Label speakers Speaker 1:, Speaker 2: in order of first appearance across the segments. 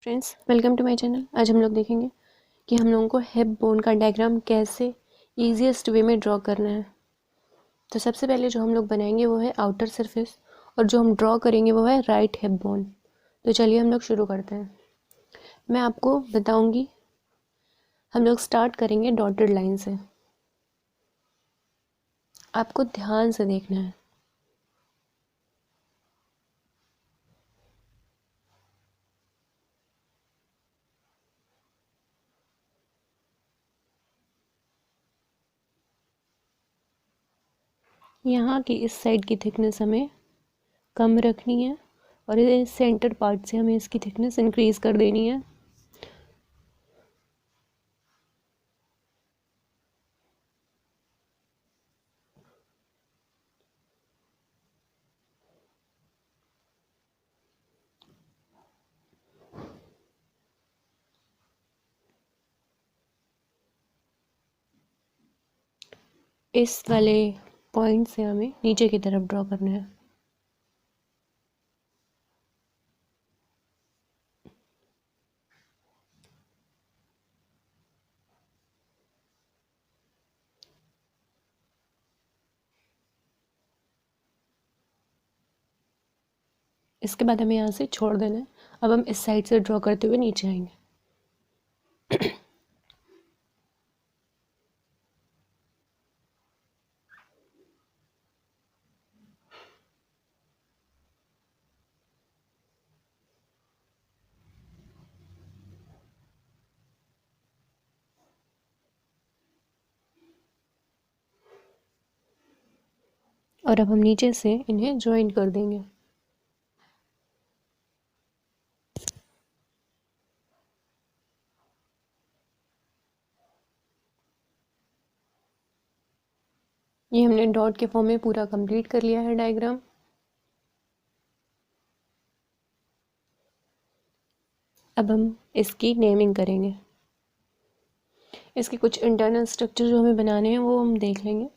Speaker 1: Friends, welcome to my channel. आज हम लोग देखेंगे कि हम लोगों को हिप बोन का डायग्राम कैसे ईजीएस्ट वे में ड्रॉ करना है। तो सबसे पहले जो हम लोग बनाएंगे वो है आउटर सरफेस, और जो हम ड्रॉ करेंगे वो है राइट हिप बोन। तो चलिए हम लोग शुरू करते हैं। मैं आपको बताऊंगी। हम लोग स्टार्ट करेंगे डॉटेड लाइन से। आपको ध्यान से देखना है। यहाँ की इस साइड की थिकनेस हमें कम रखनी है, और इस सेंटर पार्ट से हमें इसकी थिकनेस इंक्रीज कर देनी है। इस वाले पॉइंट से हमें नीचे की तरफ ड्रॉ करना है। इसके बाद हमें यहाँ से छोड़ देना है। अब हम इस साइड से ड्रॉ करते हुए नीचे आएंगे। और अब हम नीचे से इन्हें ज्वाइन कर देंगे। ये हमने डॉट के फॉर्म में पूरा कंप्लीट कर लिया है डायग्राम। अब हम इसकी नेमिंग करेंगे। इसके कुछ इंटरनल स्ट्रक्चर जो हमें बनाने हैं वो हम देख लेंगे।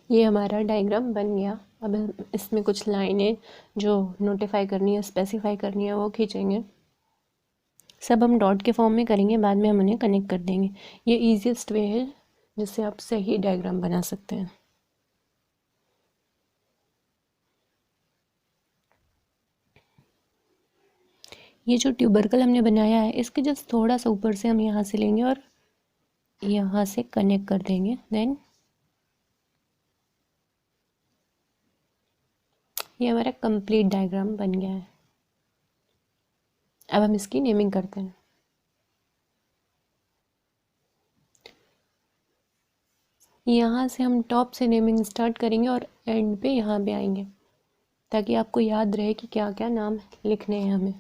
Speaker 1: ये हमारा डायग्राम बन गया। अब हम इसमें कुछ लाइनें जो नोटिफाई करनी है, स्पेसिफाई करनी है, वो खींचेंगे। सब हम डॉट के फॉर्म में करेंगे, बाद में हम उन्हें कनेक्ट कर देंगे। ये ईजीएस्ट वे है जिससे आप सही डायग्राम बना सकते हैं। ये जो ट्यूबरकल हमने बनाया है, इसके जस्ट थोड़ा सा ऊपर से हम यहाँ से लेंगे और यहाँ से कनेक्ट कर देंगे। देन ये हमारा कंप्लीट डायग्राम बन गया है। अब हम इसकी नेमिंग करते हैं। यहाँ से हम टॉप से नेमिंग स्टार्ट करेंगे और एंड पे यहाँ पे आएंगे, ताकि आपको याद रहे कि क्या क्या नाम लिखने हैं हमें।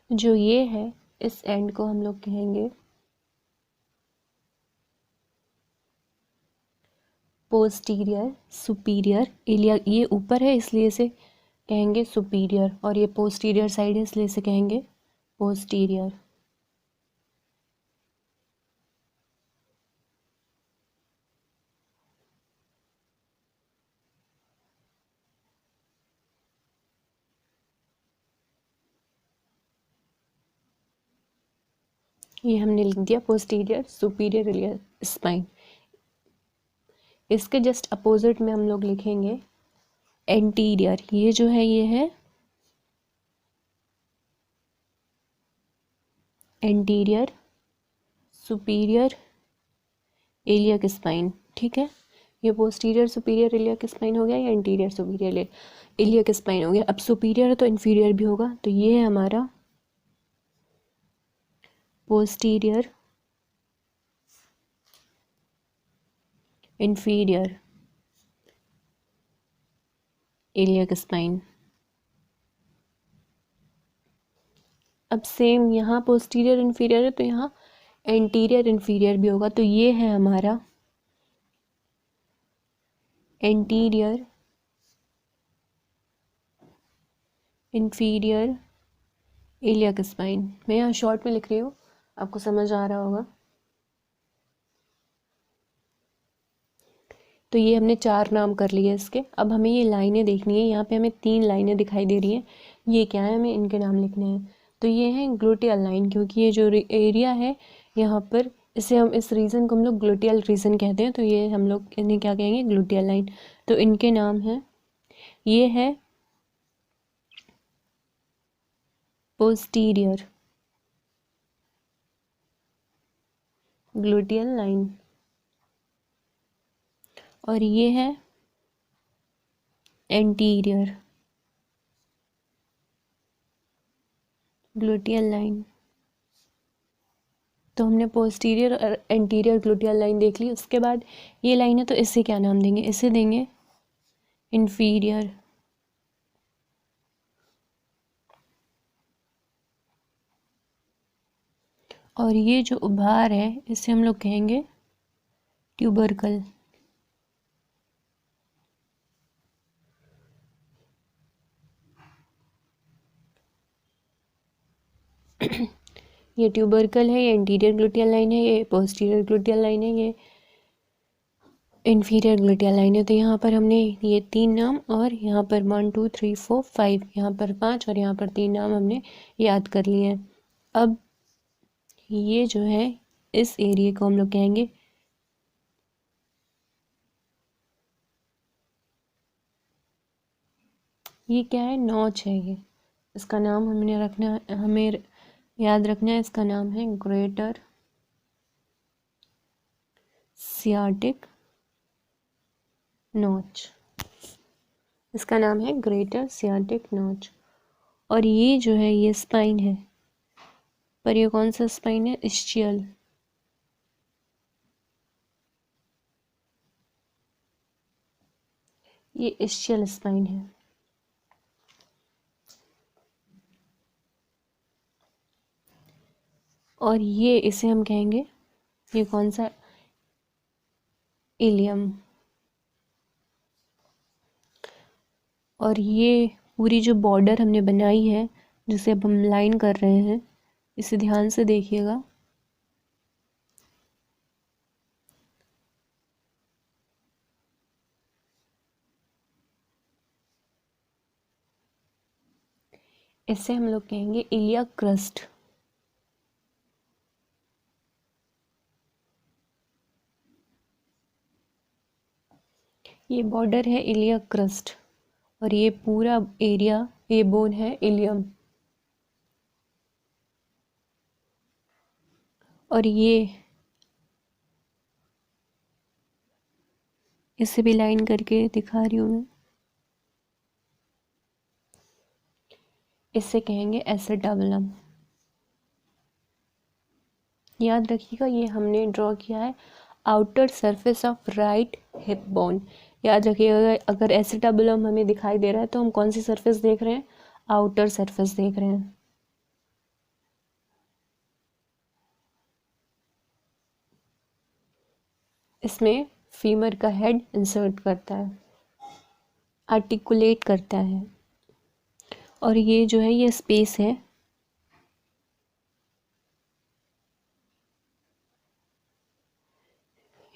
Speaker 1: जो ये है, इस एंड को हम लोग कहेंगे पोस्टीरियर सुपीरियर इलिया। ये ऊपर है इसलिए इसे कहेंगे सुपीरियर, और ये पोस्टीरियर साइड है इसलिए इसे कहेंगे पोस्टीरियर। ये हमने लिख दिया पोस्टीरियर सुपीरियर इलियर स्पाइन। इसके जस्ट अपोजिट में हम लोग लिखेंगे एंटीरियर। ये जो है ये है एंटीरियर सुपीरियर एलियक स्पाइन। ठीक है, ये पोस्टीरियर सुपीरियर एलियक स्पाइन हो गया, या एंटीरियर सुपीरियर एलियक स्पाइन हो गया। अब सुपीरियर है तो इन्फीरियर भी होगा, तो ये है हमारा पोस्टीरियर इन्फीरियर। Iliac spine. अब सेम यहाँ पोस्टीरियर इन्फीरियर है तो यहाँ एंटीरियर इन्फीरियर भी होगा, तो ये है हमारा एंटीरियर इन्फीरियर इलियक स्पाइन। मैं यहाँ शॉर्ट में लिख रही हूँ, आपको समझ आ रहा होगा। तो ये हमने 4 नाम कर लिए इसके। अब हमें ये लाइनें देखनी है, यहाँ पे हमें 3 लाइनें दिखाई दे रही हैं, ये क्या है, हमें इनके नाम लिखने हैं। तो ये है ग्लूटियल लाइन, क्योंकि ये जो एरिया है यहाँ पर, इसे हम, इस रीजन को हम लोग ग्लूटियल रीजन कहते हैं, तो ये हम लोग इन्हें क्या कहेंगे, ग्लूटियल लाइन। तो इनके नाम हैं, ये है पोस्टीरियर ग्लूटियल लाइन, और ये है एंटीरियर ग्लूटियल लाइन। तो हमने पोस्टीरियर और एंटीरियर ग्लूटियल लाइन देख ली। उसके बाद ये लाइन है, तो इसे क्या नाम देंगे, इसे देंगे इन्फीरियर। और ये जो उभार है इसे हम लोग कहेंगे ट्यूबरकल। ये ट्यूबरकल है, ये इंटीरियर ग्लूटियल लाइन है, ये पोस्टीरियर ग्लूटियल लाइन है, ये इन्फीरियर ग्लूटियल लाइन है। तो यहाँ पर हमने ये 3 नाम, और यहाँ पर 1 2 3 4 5, यहाँ पर 5 और यहाँ पर 3 नाम हमने याद कर लिए हैं। अब ये जो है, इस एरिया को हम लोग कहेंगे ये क्या है, नॉच है। ये इसका नाम हमें याद रखना है, इसका नाम है ग्रेटर सियाटिक नॉच। इसका नाम है ग्रेटर सियाटिक नॉच। और ये जो है, ये स्पाइन है, पर ये कौन सा स्पाइन है, इस्चियल। ये इस्चियल स्पाइन है। और ये, इसे हम कहेंगे, ये कौन सा, इलियम। और ये पूरी जो बॉर्डर हमने बनाई है, जिसे अब हम लाइन कर रहे हैं, इसे ध्यान से देखिएगा। इसे हम लोग कहेंगे इलियक क्रस्ट। ये बॉर्डर है इलियक क्रस्ट, और ये पूरा एरिया, ये बोन है इलियम। और ये, इसे भी लाइन करके दिखा रही हूँ मैं, इसे कहेंगे एसेटाबुलम। याद रखिएगा, ये हमने ड्रॉ किया है outer surface of right hip bone. याद रखिएगा, अगर एसेटाबुलम हमें दिखाई दे रहा है तो हम कौन सी सरफेस देख रहे हैं, आउटर सरफेस देख रहे हैं। इसमें फीमर का हेड इंसर्ट करता है, आर्टिकुलेट करता है। और ये जो है, ये स्पेस है,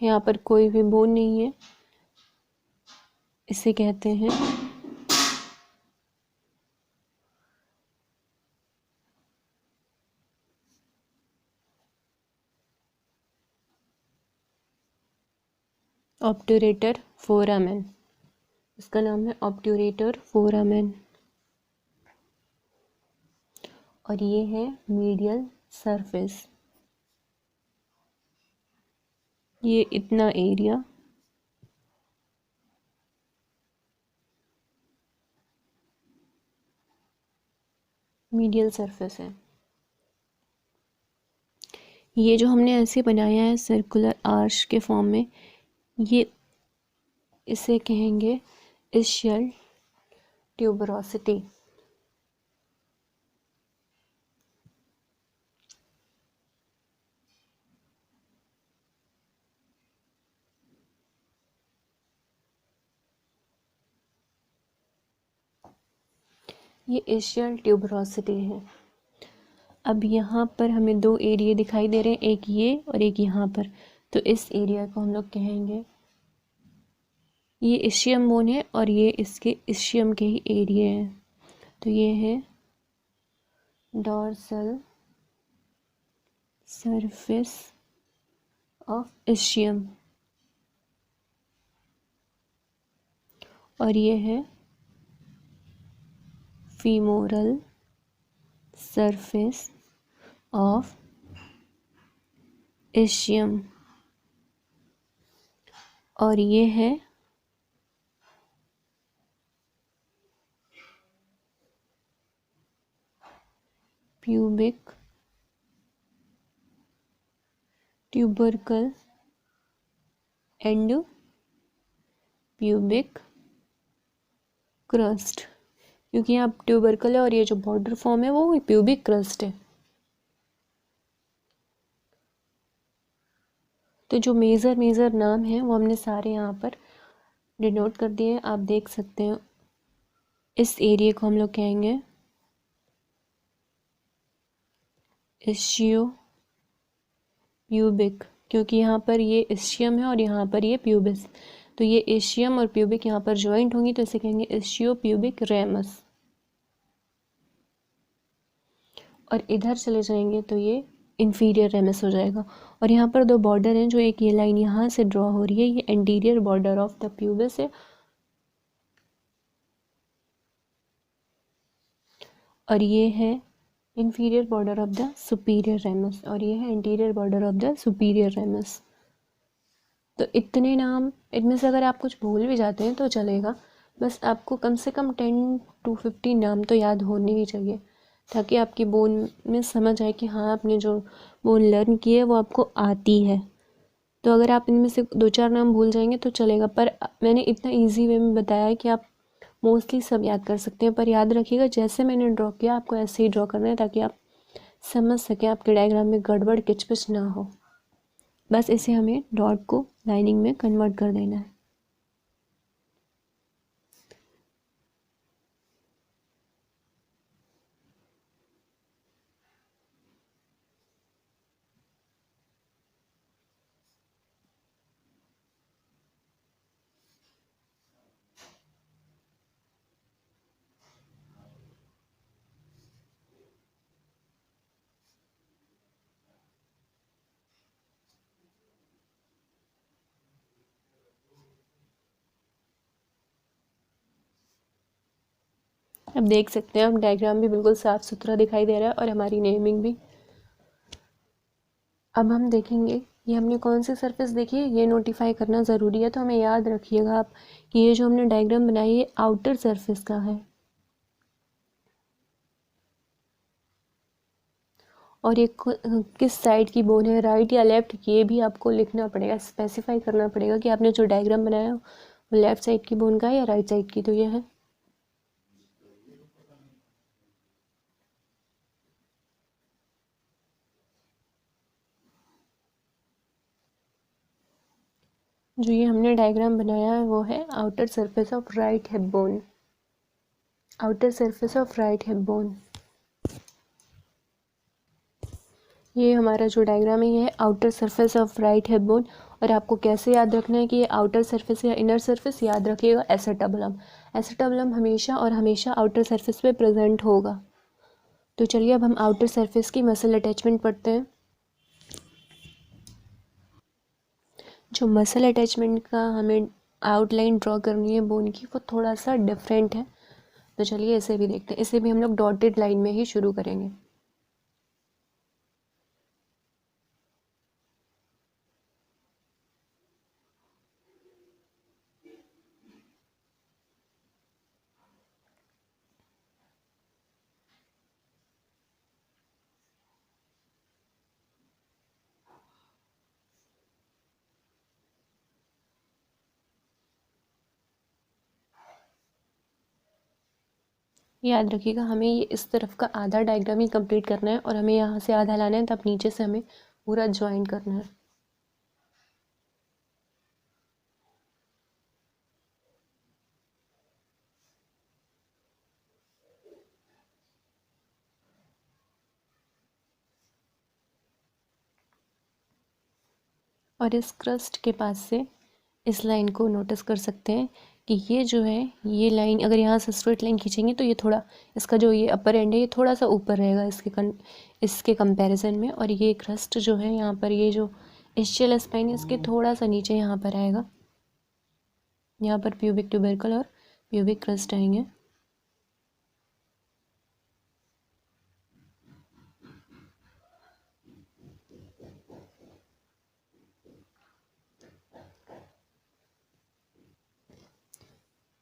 Speaker 1: यहाँ पर कोई भी बोन नहीं है, इसे कहते हैं ऑब्ट्यूरेटर फोरामेन। इसका नाम है ऑब्ट्यूरेटर फोरामेन। और ये है मीडियल सरफेस, ये इतना एरिया मीडियल सरफेस है। ये जो हमने ऐसे बनाया है सर्कुलर आर्च के फॉर्म में, ये, इसे कहेंगे इस्चियल ट्यूबरोसिटी। ये एशियल ट्यूबरोसिटी है। अब यहाँ पर हमें दो एरिया दिखाई दे रहे हैं, एक ये और एक यहाँ पर। तो इस एरिया को हम लोग कहेंगे, ये इशियम बोन है और ये इसके इशियम के ही एरिया हैं। तो ये है डोर्सल सरफेस ऑफ इशियम और ये है फीमोरल सरफेस ऑफ इशियम और ये है pubic tubercle and pubic crust, क्योंकि यहाँ ट्यूबरकल है और ये जो बॉर्डर फॉर्म है वो प्यूबिक क्रस्ट है। तो जो मेजर नाम है वो हमने सारे यहाँ पर डिनोट कर दिए हैं, आप देख सकते हैं। इस एरिया को हम लोग कहेंगे इशियो प्यूबिक, क्योंकि यहाँ पर ये इशियम है और यहाँ पर ये प्यूबिस। तो ये इशियम और प्यूबिक यहाँ पर ज्वाइंट होंगी तो इसे कहेंगे इशियो प्यूबिक रेमस। और इधर चले जाएंगे तो ये इंफीरियर रेमस हो जाएगा। और यहाँ पर दो बॉर्डर हैं, जो एक ये लाइन यहाँ से ड्रॉ हो रही है, ये anterior border of the pubis है और ये है inferior border of the superior ramus और ये है interior border of the superior ramus. तो इतने नाम, इनमें से अगर आप कुछ भूल भी जाते हैं तो चलेगा, बस आपको कम से कम 10 to 15 नाम तो याद होने ही चाहिए, ताकि आपकी बोन में समझ आए कि हाँ आपने जो बोन लर्न की है वो आपको आती है। तो अगर आप इनमें से 2-4 नाम भूल जाएंगे तो चलेगा, पर मैंने इतना इजी वे में बताया है कि आप मोस्टली सब याद कर सकते हैं। पर याद रखिएगा जैसे मैंने ड्रॉ किया आपको ऐसे ही ड्रॉ करना है, ताकि आप समझ सकें, आपके डायग्राम में गड़बड़ किचपिच ना हो। बस इसे हमें डॉट को लाइनिंग में कन्वर्ट कर देना है। अब देख सकते हैं, अब डायग्राम भी बिल्कुल साफ सुथरा दिखाई दे रहा है और हमारी नेमिंग भी। अब हम देखेंगे ये हमने कौन सी सरफेस देखी है, ये नोटिफाई करना ज़रूरी है। तो हमें याद रखिएगा आप कि ये जो हमने डायग्राम बनाई है आउटर सरफेस का है और ये किस साइड की बोन है, राइट या लेफ्ट, ये भी आपको लिखना पड़ेगा, स्पेसिफाई करना पड़ेगा कि आपने जो डायग्राम बनाया वो लेफ्ट साइड की बोन का है या राइट साइड की। तो ये है जो ये हमने डायग्राम बनाया है वो है outer surface of right hip bone, outer surface of right hip bone. ये हमारा जो डायग्राम है ये है outer surface of right hip bone. और आपको कैसे याद रखना है कि ये आउटर सरफेस या इनर सरफेस, याद रखिएगा एसेटाबुलम। एसेटाबुलम हमेशा और हमेशा आउटर सरफेस पे प्रेजेंट होगा। तो चलिए अब हम आउटर सरफेस की मसल अटैचमेंट पढ़ते हैं। जो मसल अटैचमेंट का हमें आउटलाइन ड्रॉ करनी है बोन की, वो थोड़ा सा डिफरेंट है। तो चलिए इसे भी देखते हैं। इसे भी हम लोग डॉटेड लाइन में ही शुरू करेंगे। याद रखिएगा हमें ये इस तरफ का आधा डायग्राम ही कंप्लीट करना है और हमें यहाँ से आधा लाना है, तब नीचे से हमें पूरा ज्वाइन करना है। और इस क्रस्ट के पास से इस लाइन को नोटिस कर सकते हैं कि ये जो है, ये लाइन अगर यहाँ से स्ट्रेट लाइन खींचेंगे तो ये थोड़ा, इसका जो ये अपर एंड है ये थोड़ा सा ऊपर रहेगा इसके कंपैरिजन में। और ये क्रस्ट जो है यहाँ पर, ये जो इस्चियल स्पाइन है इसके थोड़ा सा नीचे यहाँ पर आएगा। यहाँ पर प्यूबिक ट्यूबरकल और प्यूबिक क्रस्ट आएंगे।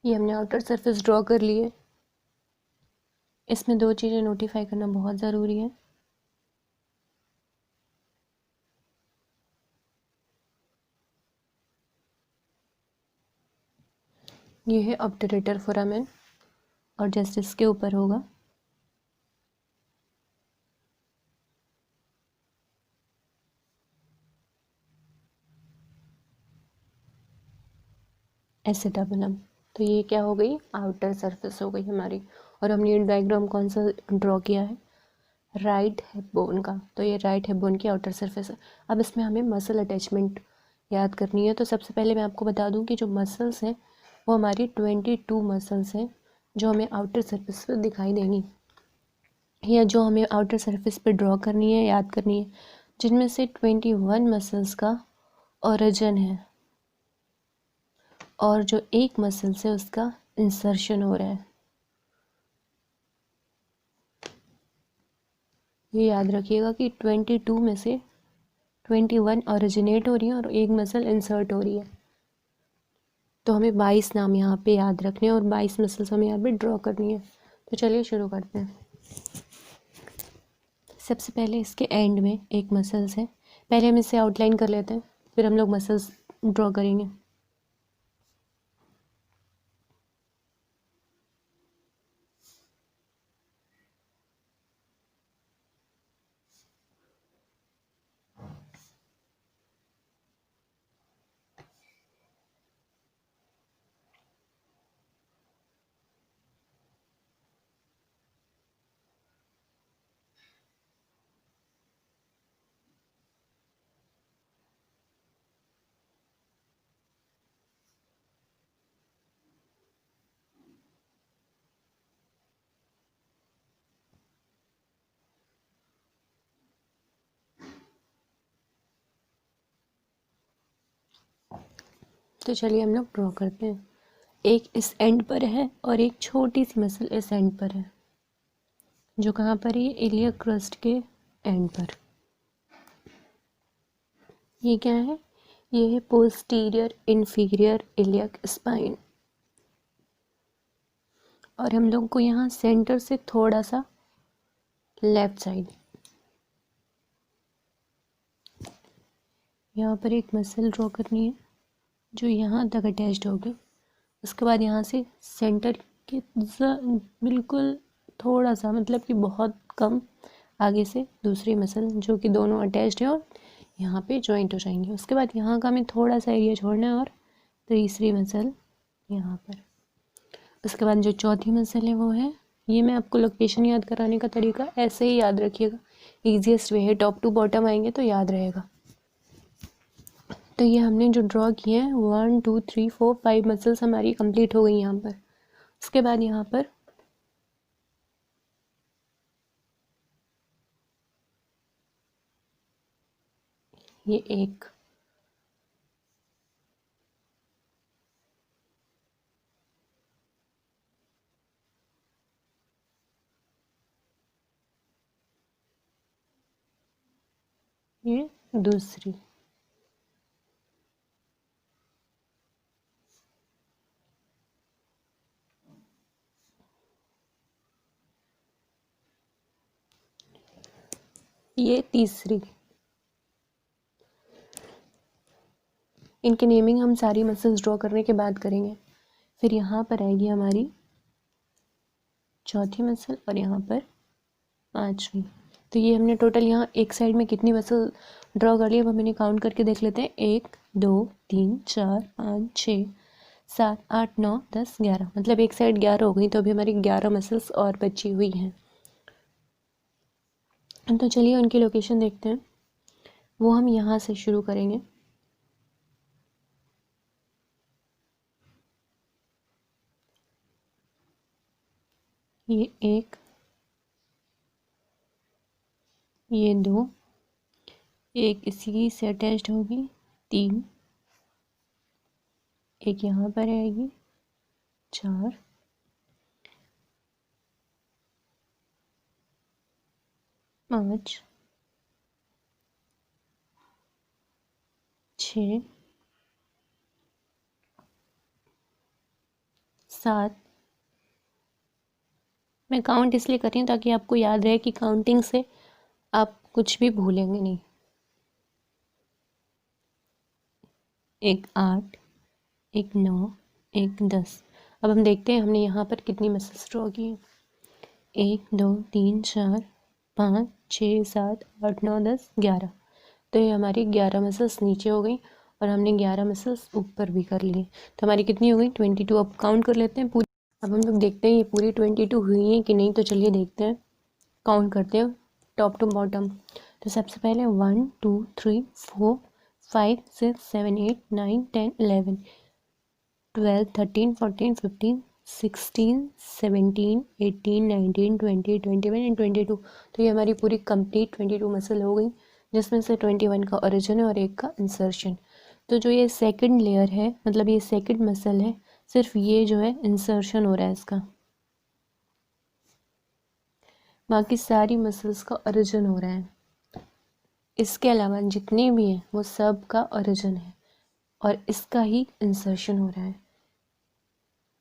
Speaker 1: ये हमने आउटर सरफेस ड्रॉ कर लिए। इसमें दो चीज़ें नोटिफाई करना बहुत ज़रूरी है। ये है ऑब्टरेटर फोरामेन और जस्ट इसके ऊपर होगा एसिटाबुलम। तो ये क्या हो गई, आउटर सरफेस हो गई हमारी। और हमने ये डायग्राम कौन सा ड्रॉ किया है, राइट हिप बोन का। तो ये राइट हिप बोन की आउटर सरफेस है। अब इसमें हमें मसल अटैचमेंट याद करनी है। तो सबसे पहले मैं आपको बता दूं कि जो मसल्स हैं वो हमारी 22 मसल्स हैं जो हमें आउटर सरफेस पर दिखाई देंगी, या जो हमें आउटर सरफेस पे ड्रॉ करनी है, याद करनी है। जिनमें से 21 मसल्स का ओरिजिन है और जो एक मसल से उसका इंसर्शन हो रहा है। ये याद रखिएगा कि 22 में से 21 ओरिजिनेट हो रही है और एक मसल इंसर्ट हो रही है। तो हमें 22 नाम यहाँ पे याद रखने हैं और 22 मसल्स हमें यहाँ पे ड्रॉ करनी है। तो चलिए शुरू करते हैं। सबसे पहले इसके एंड में एक मसल्स है। पहले हम इसे आउटलाइन कर लेते हैं, फिर हम लोग मसल्स ड्रॉ करेंगे। तो चलिए हम लोग ड्रॉ करते हैं। एक इस एंड पर है और एक छोटी सी मसल इस एंड पर है, जो कहाँ पर है, इलियक क्रस्ट के एंड पर। ये क्या है, ये है पोस्टीरियर इंफीरियर इलियक स्पाइन। और हम लोग को यहाँ सेंटर से थोड़ा सा लेफ्ट साइड, यहाँ पर एक मसल ड्रॉ करनी है जो यहाँ तक अटैच्ड होगी। उसके बाद यहाँ से सेंटर के बिल्कुल थोड़ा सा, मतलब कि बहुत कम आगे से दूसरी मसल जो कि दोनों अटैच्ड है और यहाँ पे जॉइंट हो जाएंगे। उसके बाद यहाँ का हमें थोड़ा सा एरिया छोड़ना है और तीसरी मसल यहाँ पर। उसके बाद जो चौथी मसल है वो है, ये मैं आपको लोकेशन याद कराने का तरीका ऐसे ही याद रखिएगा, ईजिएस्ट वे है, टॉप टू बॉटम आएंगे तो याद रहेगा। तो ये हमने जो ड्रॉ किए हैं 1 2 3 4 5 मसल्स हमारी कंप्लीट हो गई यहाँ पर। उसके बाद यहाँ पर ये एक, ये दूसरी, ये तीसरी। इनकी नेमिंग हम सारी मसल्स ड्रॉ करने के बाद करेंगे। फिर यहाँ पर आएगी हमारी चौथी मसल और यहाँ पर पांचवी। तो ये हमने टोटल यहाँ एक साइड में कितनी मसल ड्रॉ कर ली, अब हम इन्हें काउंट करके देख लेते हैं। 1 2 3 4 5 6 7 8 9 10 11, मतलब एक साइड 11 हो गई। तो अभी हमारी 11 मसल्स और बची हुई हैं। तो चलिए उनकी लोकेशन देखते हैं। वो हम यहाँ से शुरू करेंगे। ये 1, ये 2, एक इसी से अटैच्ड होगी 3, एक यहाँ पर आएगी 4, 5, 6, 7। मैं काउंट इसलिए कर रही हूँ ताकि आपको याद रहे कि काउंटिंग से आप कुछ भी भूलेंगे नहीं। 1 8, 1 9, 1 10। अब हम देखते हैं हमने यहाँ पर कितनी मसल्स ड्रॉ की हैं। 1 2 3 4 5 6 7 8 9 10 11। तो ये हमारी 11 मसल्स नीचे हो गई और हमने 11 मसल्स ऊपर भी कर लिए। तो हमारी कितनी हो गई? 22। अब काउंट कर लेते हैं पूरी। अब हम लोग देखते हैं ये पूरी 22 हुई हैं कि नहीं। तो चलिए देखते हैं, काउंट करते हैं टॉप टू बॉटम। तो सबसे पहले 1 2 3 4 5 6 7 8 9 10 11 12 13 14 15 16 17 18 19 20 21 एंड 22। तो ये हमारी पूरी कंप्लीट 22 मसल हो गई, जिसमें से 21 का ओरिजिन है और एक का इंसर्शन। तो जो ये सेकंड लेयर है, मतलब ये सेकंड मसल है, सिर्फ ये जो है इंसर्शन हो रहा है इसका, बाकी सारी मसल्स का ओरिजिन हो रहा है। इसके अलावा जितने भी हैं वो सब का ओरिजिन है और इसका ही इंसर्शन हो रहा है।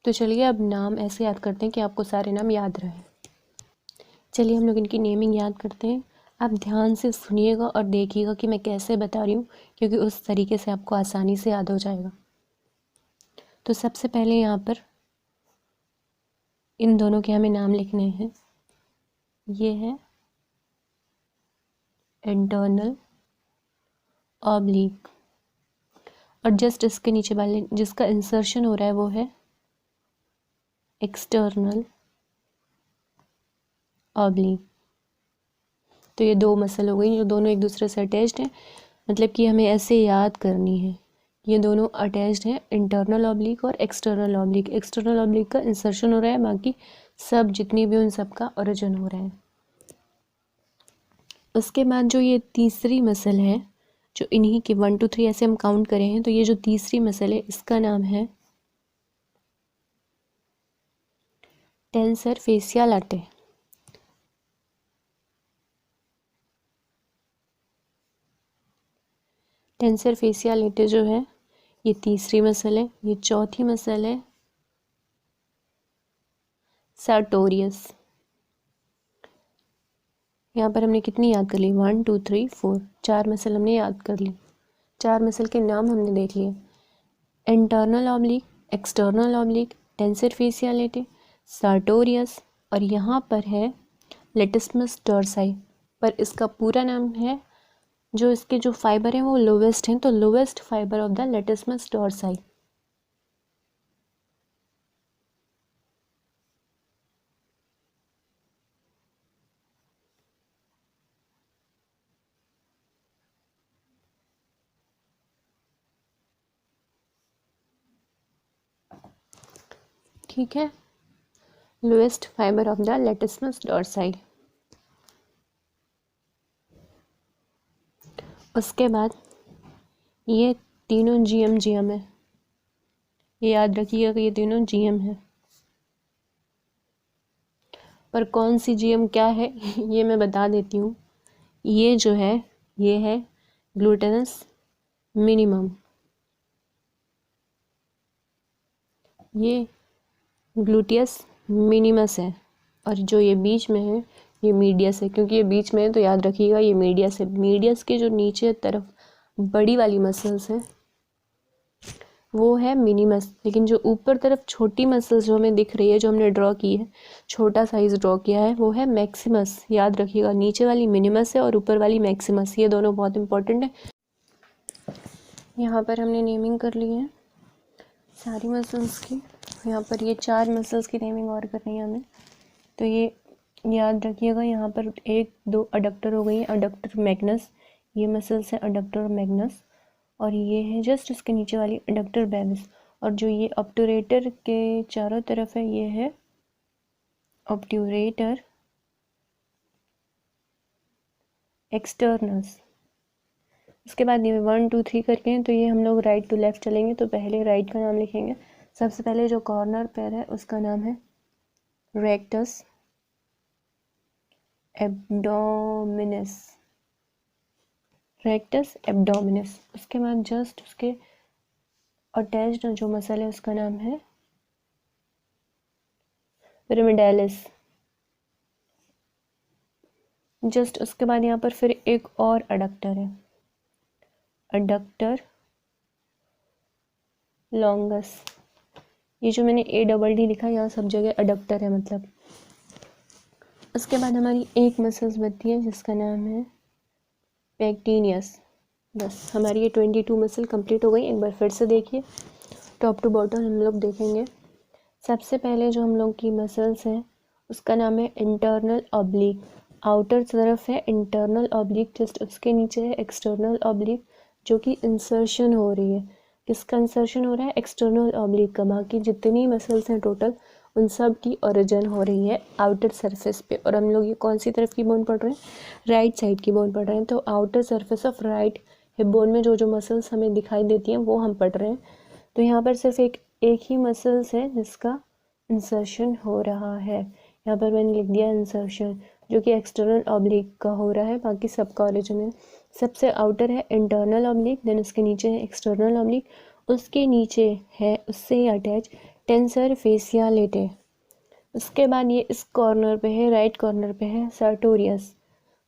Speaker 1: तो चलिए अब नाम ऐसे याद करते हैं कि आपको सारे नाम याद रहे। चलिए हम लोग इनकी नेमिंग याद करते हैं। आप ध्यान से सुनिएगा और देखिएगा कि मैं कैसे बता रही हूँ, क्योंकि उस तरीके से आपको आसानी से याद हो जाएगा। तो सबसे पहले यहाँ पर इन दोनों के हमें नाम लिखने हैं। ये है इंटरनल ऑब्लिक और जस्ट इसके नीचे वाले जिसका इंसर्शन हो रहा है वो है एक्सटर्नल ऑब्लिक। तो ये दो मसल हो गई जो दोनों एक दूसरे से अटैच्ड हैं, मतलब कि हमें ऐसे याद करनी है। ये दोनों अटैच्ड हैं, इंटरनल ऑब्लिक और एक्सटर्नल ऑब्लिक। एक्सटर्नल ऑब्लिक का इंसर्शन हो रहा है, बाकी सब जितनी भी उन सब का ओरिजिन हो रहा है। उसके बाद जो ये तीसरी मसल है, जो इन्हीं के 1 2 3 ऐसे हम काउंट करें हैं, तो ये जो तीसरी मसल है इसका नाम है tensor fascia latte. Tensor fascia latte जो है ये तीसरी मसल है। ये चौथी मसल है सार्टोरियस। यहाँ पर हमने कितनी याद कर ली? 1 2 3 4, 4 मसल हमने याद कर ली। 4 मसल के नाम हमने देख लिए, internal oblique, external oblique, tensor fascia latte, sartorius और यहाँ पर है लेटिस्मस डोर्साई। पर इसका पूरा नाम है, जो इसके जो फाइबर हैं वो लोवेस्ट हैं, तो lowest fibre of the latissimus dorsi. ठीक है, lowest fibre of the latissimus dorsi. उसके बाद ये तीनों जीएम है, ये याद रखिएगा कि ये तीनों जीएम है। पर कौन सी जीएम क्या है ये मैं बता देती हूँ। ये जो है ये है ग्लूटेनस मिनिमम, ये ग्लूटियस मिनिमस है, और जो ये बीच में है ये मीडियस है। क्योंकि ये बीच में है तो याद रखिएगा ये मीडियस है। मीडियस के जो नीचे तरफ बड़ी वाली मसल्स हैं वो है मिनिमस, लेकिन जो ऊपर तरफ छोटी मसल्स जो हमें दिख रही है, जो हमने ड्रॉ की है, छोटा साइज ड्रॉ किया है, वो है मैक्सिमस। याद रखिएगा, नीचे वाली मिनिमस है और ऊपर वाली मैक्सिमस, ये दोनों बहुत इंपॉर्टेंट है। यहाँ पर हमने नेमिंग कर ली है सारी मसल्स की। यहाँ पर ये 4 मसल्स की नेमिंग और करनी है हमें, तो ये याद रखिएगा। यहाँ पर 1 2 अडक्टर हो गई है, अडक्टर मैग्नस, ये मसल्स है अडक्टर और मैग्नस, और ये है जस्ट इसके नीचे वाली अडक्टर ब्रेविस, और जो ये ऑब्टूरेटर के चारों तरफ है ये है ऑब्टूरेटर एक्सटर्नस। उसके बाद ये 1 2 3 करके हैं, तो ये हम लोग राइट टू लेफ्ट चलेंगे। तो पहले राइट का नाम लिखेंगे। सबसे पहले जो कॉर्नर पैर है उसका नाम है रेक्टस एब्डोमिनस, रेक्टस एब्डोमिनस। उसके बाद जस्ट उसके अटैच्ड जो मसल है उसका नाम है पिरामिडालिस। जस्ट उसके बाद यहाँ पर फिर एक और अडक्टर है, अडक्टर लॉन्गस। ये जो मैंने ADD लिखा यहाँ सब जगह अडक्टर है मतलब। उसके बाद हमारी एक मसल्स बनती है जिसका नाम है पेक्टिनियस। बस हमारी ये 22 मसल कंप्लीट हो गई। एक बार फिर से देखिए, टॉप टू बॉटम हम लोग देखेंगे। सबसे पहले जो हम लोग की मसल्स हैं उसका नाम है इंटरनल ऑब्लिक। आउटर तरफ है इंटरनल ऑब्लिक, जस्ट उसके नीचे है एक्सटर्नल ऑब्लिक, जो कि इंसर्शन हो रही है। किसका इंसर्शन हो रहा है? एक्सटर्नल ऑब्लिक का। बाकी जितनी मसल्स हैं टोटल उन सब की ओरिजिन हो रही है आउटर सरफेस पे। और हम लोग ये कौन सी तरफ की बोन पढ़ रहे हैं? राइट साइड की बोन पढ़ रहे हैं। तो outer surface of right hip bone में जो जो मसल्स हमें दिखाई देती हैं वो हम पढ़ रहे हैं। तो यहाँ पर सिर्फ एक ही मसल्स है जिसका इंसर्शन हो रहा है। यहाँ पर मैंने लिख दिया इंसर्शन, जो कि एक्सटर्नल ऑब्लिक का हो रहा है, बाकी सबका ओरिजिन है। सबसे आउटर है इंटरनल ऑब्लिक, देन उसके नीचे है एक्सटर्नल ऑब्लिक, उसके नीचे है उससे अटैच टेंसर फेसिया लेटे। उसके बाद ये इस कॉर्नर पे है, राइट कॉर्नर पे है सर्टोरियस।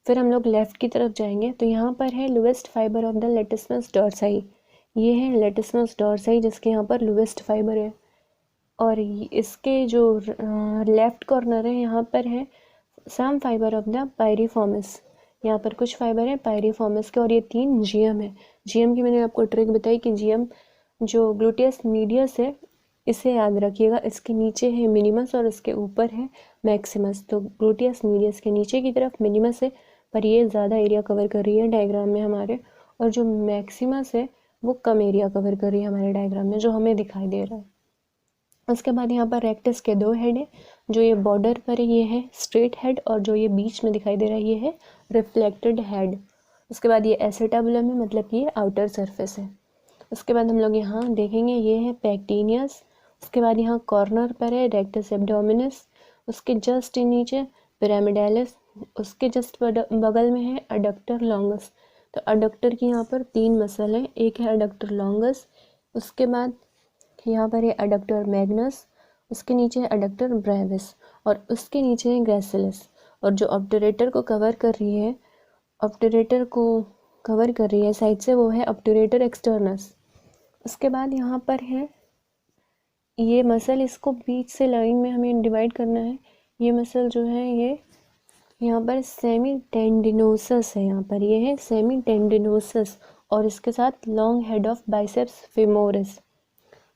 Speaker 1: फिर हम लोग लेफ्ट की तरफ जाएंगे तो यहाँ पर है lowest fibre of the latissimus dorsi. ये है लेटिसमस डॉर्साई जिसके यहाँ पर लोएस्ट फाइबर है। और इसके जो लेफ्ट कॉर्नर है यहाँ पर है सम फाइबर ऑफ द पायरिफॉर्मिस। यहाँ पर कुछ फाइबर है पायरिफॉर्मिस के, और ये 3 जीएम है। जीएम की मैंने आपको ट्रिक बताई कि जीएम जो ग्लूटियस मीडियस है, इसे याद रखिएगा, इसके नीचे है मिनिमस और इसके ऊपर है मैक्सिमस। तो ग्लूटियस मीडियस के नीचे की तरफ मिनिमस है, पर ये ज़्यादा एरिया कवर कर रही है डायग्राम में हमारे, और जो मैक्सिमस है वो कम एरिया कवर कर रही है हमारे डायग्राम में, जो हमें दिखाई दे रहा है। उसके बाद यहाँ पर रेक्टस के 2 हेड है, जो ये बॉर्डर पर है ये है स्ट्रेट हेड, और जो ये बीच में दिखाई दे रहा है ये है रिफ्लेक्टेड हेड। उसके बाद ये एसेटाबुलम है, मतलब कि ये आउटर सरफेस है। उसके बाद हम लोग यहाँ देखेंगे ये है पेक्टिनियस। उसके बाद यहाँ कॉर्नर पर है रेक्टस एब्डोमिनस, उसके जस्ट नीचे पिरामिडालिस, उसके जस्ट बगल में है अडक्टर लॉन्गस। तो अडक्टर की यहाँ पर 3 मसल है, एक है अडक्टर लॉन्गस, उसके बाद यहाँ पर है अडक्टर मैग्नस, उसके नीचे है अडक्टर ब्रेविस, और उसके नीचे है ग्रेसिलिस। और जो ऑब्टूरेटर को कवर कर रही है, ऑब्टूरेटर को कवर कर रही है साइड से, वो है ऑब्टूरेटर एक्सटर्नस। उसके बाद यहाँ पर है ये मसल, इसको बीच से लाइन में हमें डिवाइड करना है। ये मसल जो है ये यहाँ पर सेमी टेंडिनोसस है, यहाँ पर ये है सेमी टेंडिनोसस, और इसके साथ long head of biceps femoris.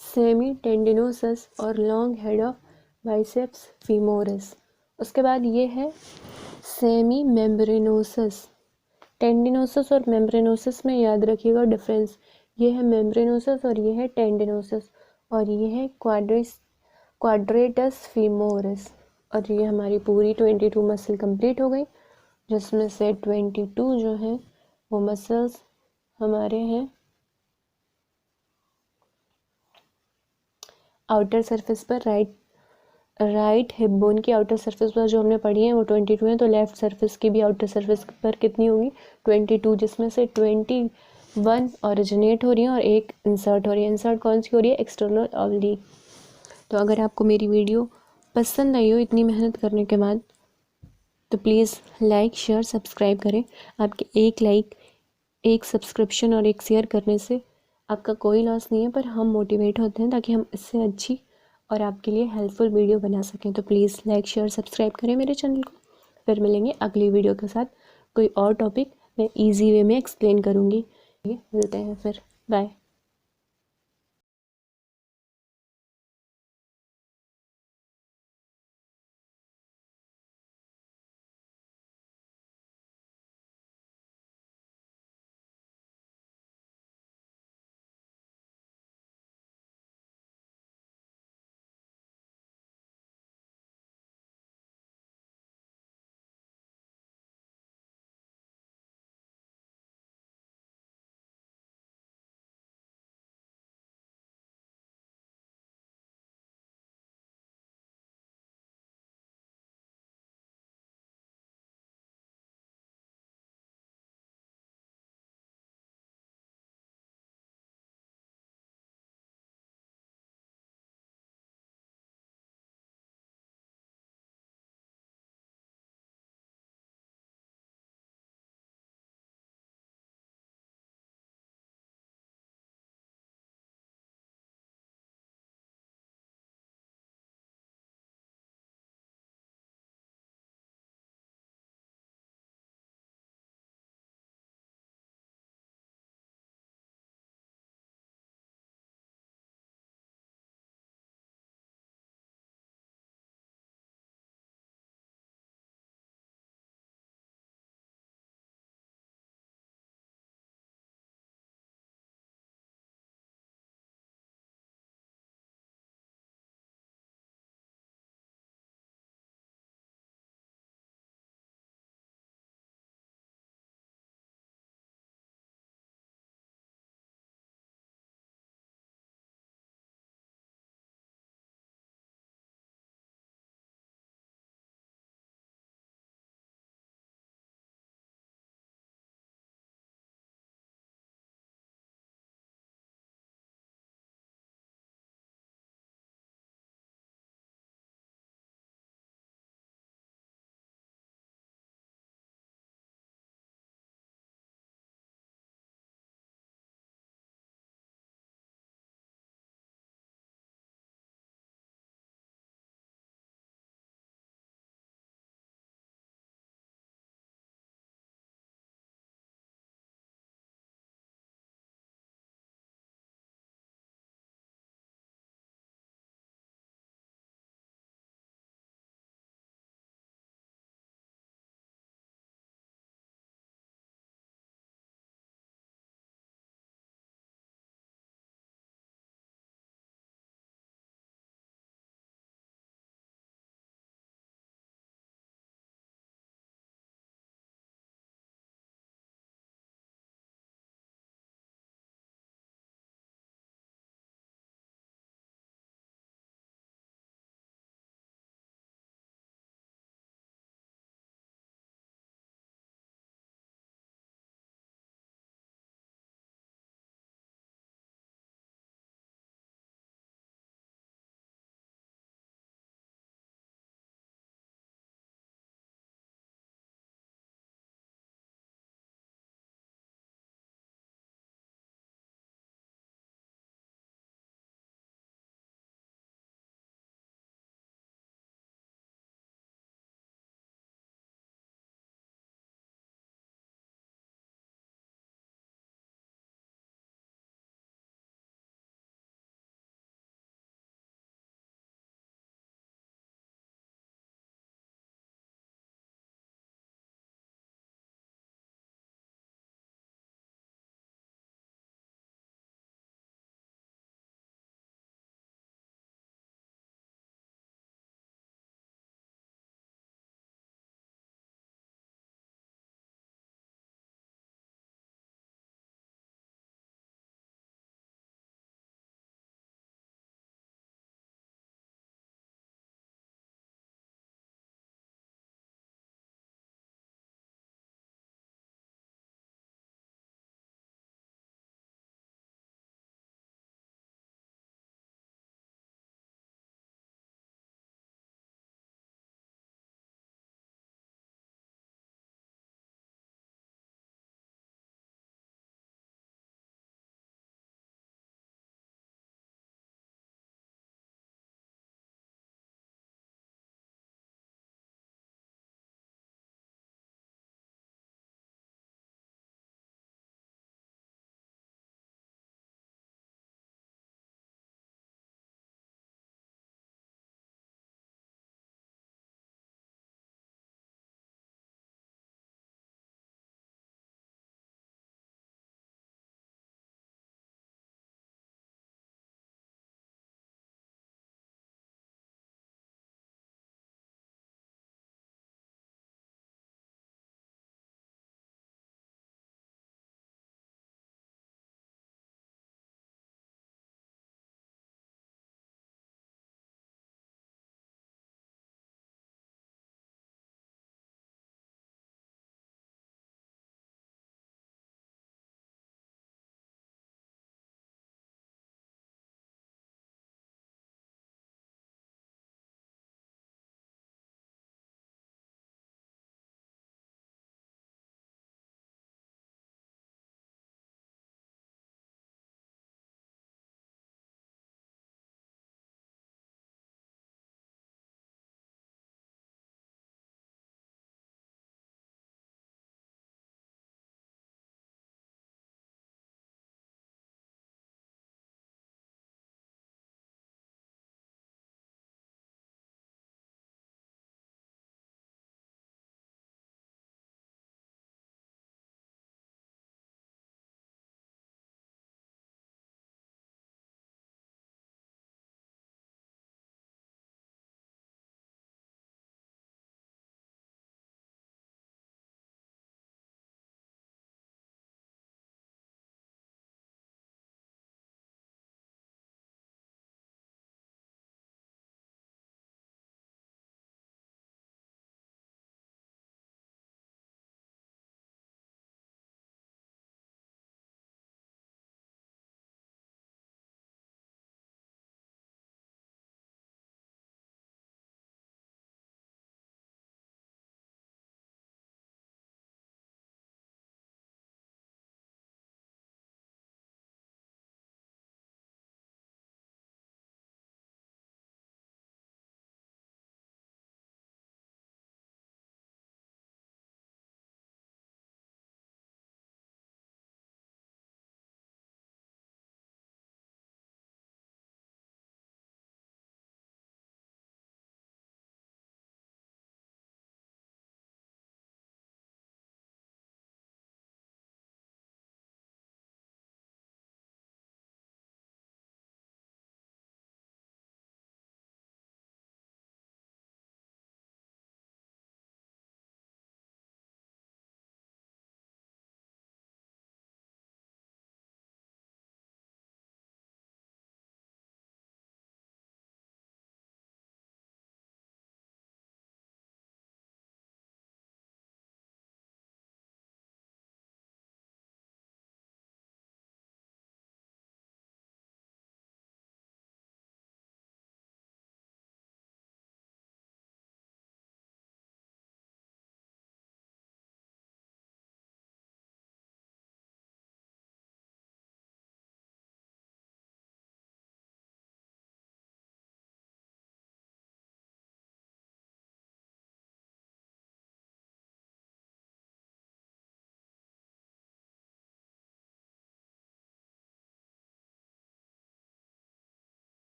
Speaker 1: Semitendinosus और long head of biceps femoris. उसके बाद ये है सेमी मेम्ब्रेनोसस। टेंडिनोसस और मेम्ब्रेनोसस में याद रखिएगा डिफरेंस, ये है मेम्ब्रेनोसस और ये है टेंडिनोसस, और ये है क्वाड्रेटस फीमोरिस। और ये हमारी पूरी 22 मसल कंप्लीट हो गई, जिसमें से 22 जो है वो मसल्स हमारे हैं आउटर सरफेस पर। राइट हिप बोन की आउटर सरफेस पर जो हमने पढ़ी है वो 22 है, तो लेफ्ट सरफेस की भी आउटर सरफेस पर कितनी होगी? 22, जिसमें से 21 ओरिजिनेट हो रही है और एक इंसर्ट हो रही है। इंसर्ट कौन सी हो रही है? External oblique. तो अगर आपको मेरी वीडियो पसंद आई हो इतनी मेहनत करने के बाद, तो प्लीज़ लाइक शेयर सब्सक्राइब करें। आपके एक लाइक, एक सब्सक्रिप्शन और एक शेयर करने से आपका कोई लॉस नहीं है, पर हम मोटिवेट होते हैं ताकि हम इससे अच्छी और आपके लिए हेल्पफुल वीडियो बना सकें। तो प्लीज़ लाइक शेयर सब्सक्राइब करें मेरे चैनल को। फिर मिलेंगे अगली वीडियो के साथ, कोई और टॉपिक मैं ईजी वे में एक्सप्लेन करूँगी। मिलते हैं फिर, बाय।